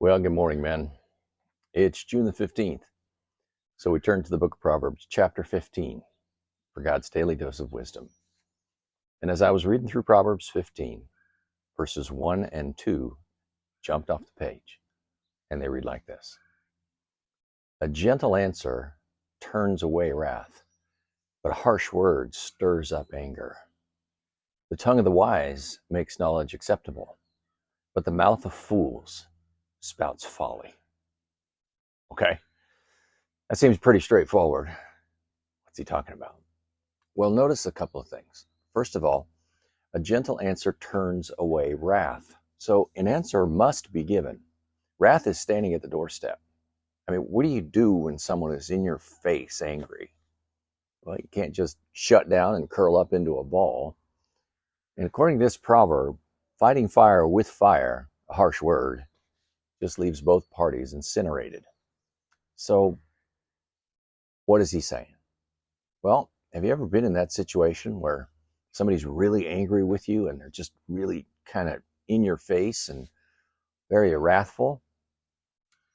Well, good morning, man. It's June the 15th. So we turn to the book of Proverbs, chapter 15, for God's daily dose of wisdom. And as I was reading through Proverbs 15, verses 1 and 2 jumped off the page, and they read like this: A gentle answer turns away wrath, but a harsh word stirs up anger. The tongue of the wise makes knowledge acceptable, but the mouth of fools spouts folly. Okay, that seems pretty straightforward. What's he talking about? Well, notice a couple of things. First of all, a gentle answer turns away wrath. So an answer must be given. Wrath is standing at the doorstep. I mean, what do you do when someone is in your face angry? Well, you can't just shut down and curl up into a ball. And according to this proverb, fighting fire with fire, a harsh word, just leaves both parties incinerated. So what is he saying? Well, have you ever been in that situation where somebody's really angry with you and they're just really kind of in your face and very wrathful?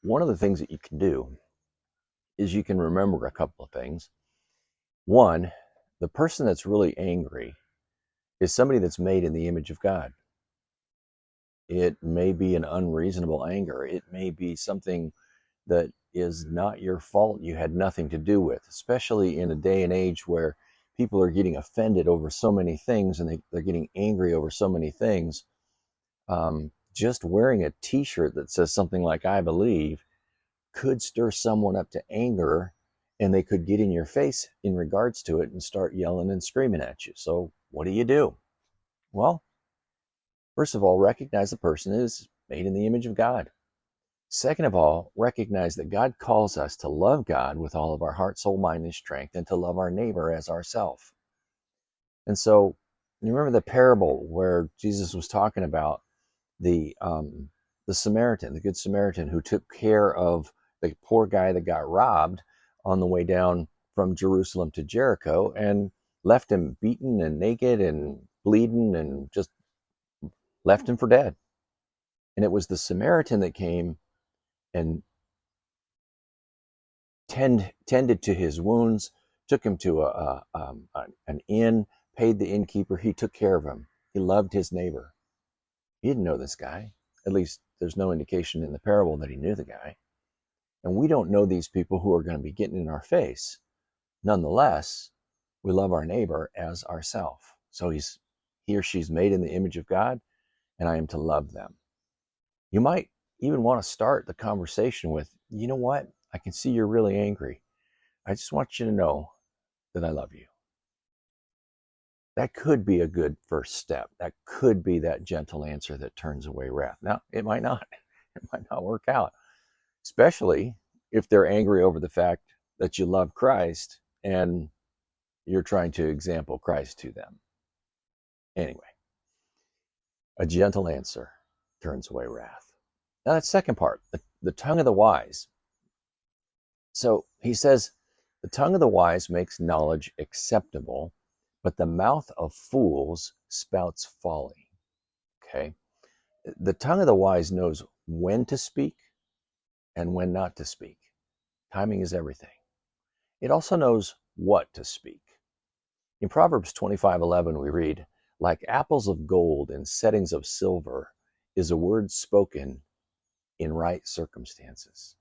One of the things that you can do is you can remember a couple of things. One, the person that's really angry is somebody that's made in the image of God. It may be an unreasonable anger. It may be something that is not your fault, you had nothing to do with, especially in a day and age where people are getting offended over so many things and they're getting angry over so many things. Just wearing a t-shirt that says something like "I believe" could stir someone up to anger, and they could get in your face in regards to it and start yelling and screaming at you. So what do? Well, first of all, recognize the person is made in the image of God. Second of all, recognize that God calls us to love God with all of our heart, soul, mind, and strength, and to love our neighbor as ourself. And so, you remember the parable where Jesus was talking about the Samaritan, the Good Samaritan, who took care of the poor guy that got robbed on the way down from Jerusalem to Jericho and left him beaten and naked and bleeding and just left him for dead. And it was the Samaritan that came and tended to his wounds, took him to an inn, paid the innkeeper. He took care of him. He loved his neighbor. He didn't know this guy. At least there's no indication in the parable that he knew the guy. And we don't know these people who are going to be getting in our face. Nonetheless, we love our neighbor as ourselves. So he or she's made in the image of God, and I am to love them. You might even want to start the conversation with, you know what? I can see you're really angry. I just want you to know that I love you. That could be a good first step. That could be that gentle answer that turns away wrath. Now, it might not. It might not work out, especially if they're angry over the fact that you love Christ and you're trying to example Christ to them. Anyway, a gentle answer turns away wrath. Now, that second part, the tongue of the wise. So he says, the tongue of the wise makes knowledge acceptable, but the mouth of fools spouts folly. Okay? The tongue of the wise knows when to speak and when not to speak. Timing is everything. It also knows what to speak. In Proverbs 25:11 we read, "Like apples of gold in settings of silver is a word spoken in right circumstances."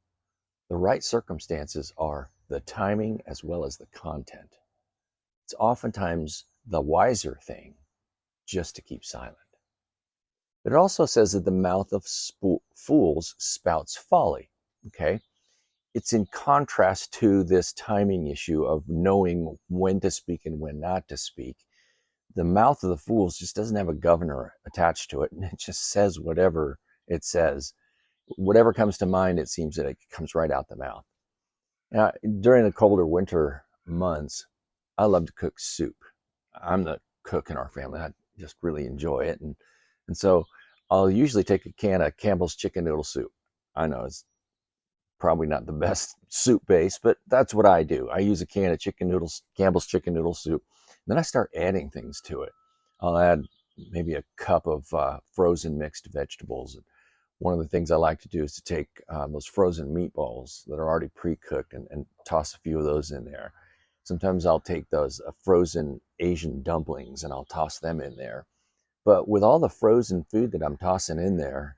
The right circumstances are the timing as well as the content. It's oftentimes the wiser thing just to keep silent. But it also says that the mouth of fools spouts folly. Okay? It's in contrast to this timing issue of knowing when to speak and when not to speak. The mouth of the fools just doesn't have a governor attached to it, and it just says whatever it says. Whatever comes to mind, it seems that it comes right out the mouth. Now, during the colder winter months, I love to cook soup. I'm the cook in our family. I just really enjoy it. And so I'll usually take a can of Campbell's chicken noodle soup. I know it's probably not the best soup base, but that's what I do. I use a can of Campbell's chicken noodle soup. Then I start adding things to it. I'll add maybe a cup of frozen mixed vegetables, One of the things I like to do is to take those frozen meatballs that are already pre-cooked and toss a few of those in there. Sometimes I'll take those frozen Asian dumplings and I'll toss them in there. But with all the frozen food that I'm tossing in there,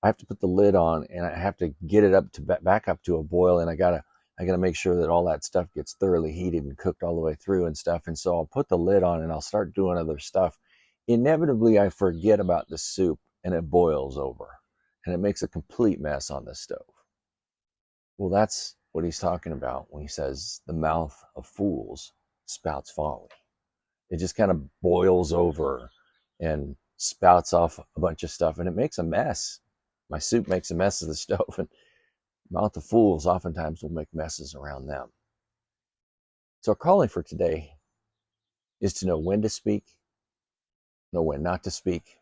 I have to put the lid on and I have to get it up to back up to a boil, and I gotta make sure that all that stuff gets thoroughly heated and cooked all the way through and stuff. And so I'll put the lid on and I'll start doing other stuff. Inevitably, I forget about the soup and it boils over and it makes a complete mess on the stove. Well, that's what he's talking about when he says the mouth of fools spouts folly. It just kind of boils over and spouts off a bunch of stuff and it makes a mess. My soup makes a mess of the stove, and mouth of fools oftentimes will make messes around them. So our calling for today is to know when to speak, know when not to speak,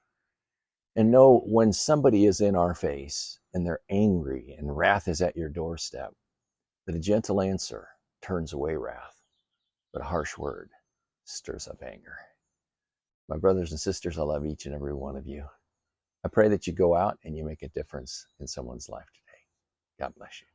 and know when somebody is in our face and they're angry and wrath is at your doorstep, that a gentle answer turns away wrath, but a harsh word stirs up anger. My brothers and sisters, I love each and every one of you. I pray that you go out and you make a difference in someone's life today. God bless you.